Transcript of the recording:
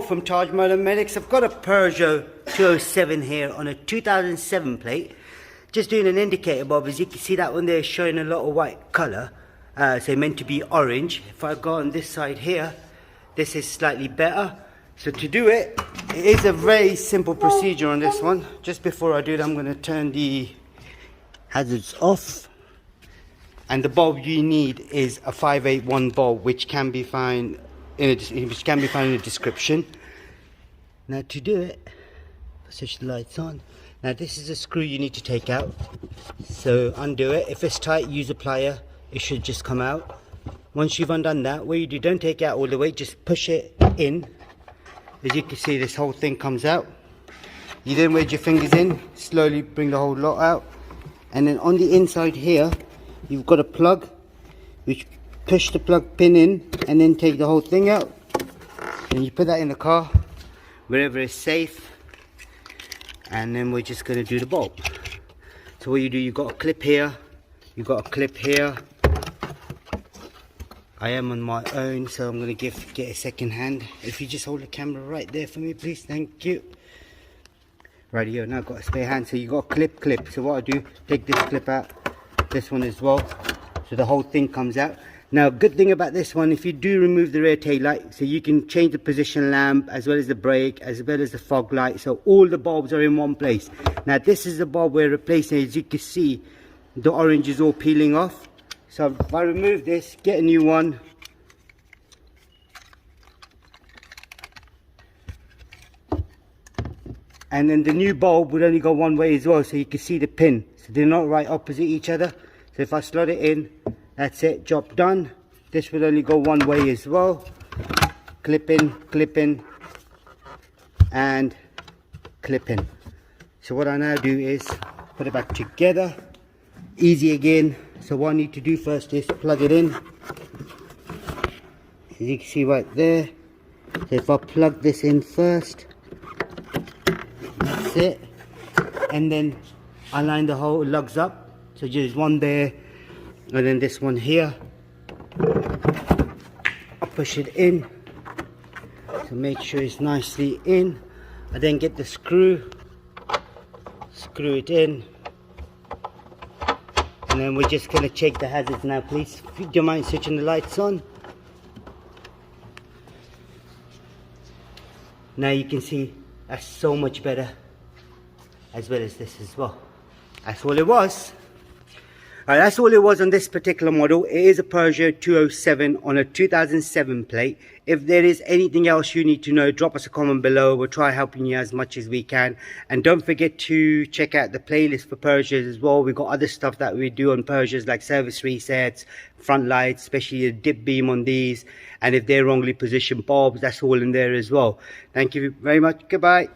from Tajmotormedics. I've got a Peugeot 207 here on a 2007 plate. Just doing an indicator bulb. As you can see, that one there is showing a lot of white colour. So meant to be orange. If I go on this side here, this is slightly better. So to do it, it is a very simple procedure on this one. Just before I do it, I'm going to turn the hazards off. And the bulb you need is a 581 bulb, which can be found in the description. Now to do it, switch the lights on. Now this is a screw you need to take out. So undo it. If it's tight, use a plier. It should just come out. Once you've undone that, what you do, don't take it out all the way, just push it in. As you can see, this whole thing comes out. You then wedge your fingers in, slowly bring the whole lot out. And then on the inside here, you've got a plug, which push the plug pin in and then take the whole thing out. And you put that in the car, wherever it's safe. And then we're just going to do the bulb. So what you do, you've got a clip here, you've got a clip here. I am on my own, so I'm going to get a second hand. If you just hold the camera right there for me, please, thank you. Right here, now I've got a spare hand, so you've got a clip. So what I do, take this clip out, this one as well, so the whole thing comes out. Now, good thing about this one, if you do remove the rear tail light, so you can change the position lamp, as well as the brake, as well as the fog light, so all the bulbs are in one place. Now, this is the bulb we're replacing. As you can see, the orange is all peeling off. So if I remove this, get a new one. And then the new bulb would only go one way as well, so you can see the pin. So they're not right opposite each other. So if I slot it in, that's it, job done. This will only go one way as well. Clip in, and clip in. So what I now do is put it back together. Easy again. So what I need to do first is plug it in. As you can see right there. So if I plug this in first, that's it. And then I line the whole lugs up. So just one there, and then this one here. I push it in. So make sure it's nicely in. I then get the screw. Screw it in. And then we're just going to check the hazards now, please. If you don't mind switching the lights on. Now you can see that's so much better, as well as this as well. That's all it was. Alright, that's all it was on this particular model. It is a Peugeot 207 on a 2007 plate. If there is anything else you need to know, drop us a comment below. We'll try helping you as much as we can. And don't forget to check out the playlist for Peugeots as well. We've got other stuff that we do on Peugeots, like service resets, front lights, especially the dip beam on these. And if they're wrongly positioned bulbs, that's all in there as well. Thank you very much. Goodbye.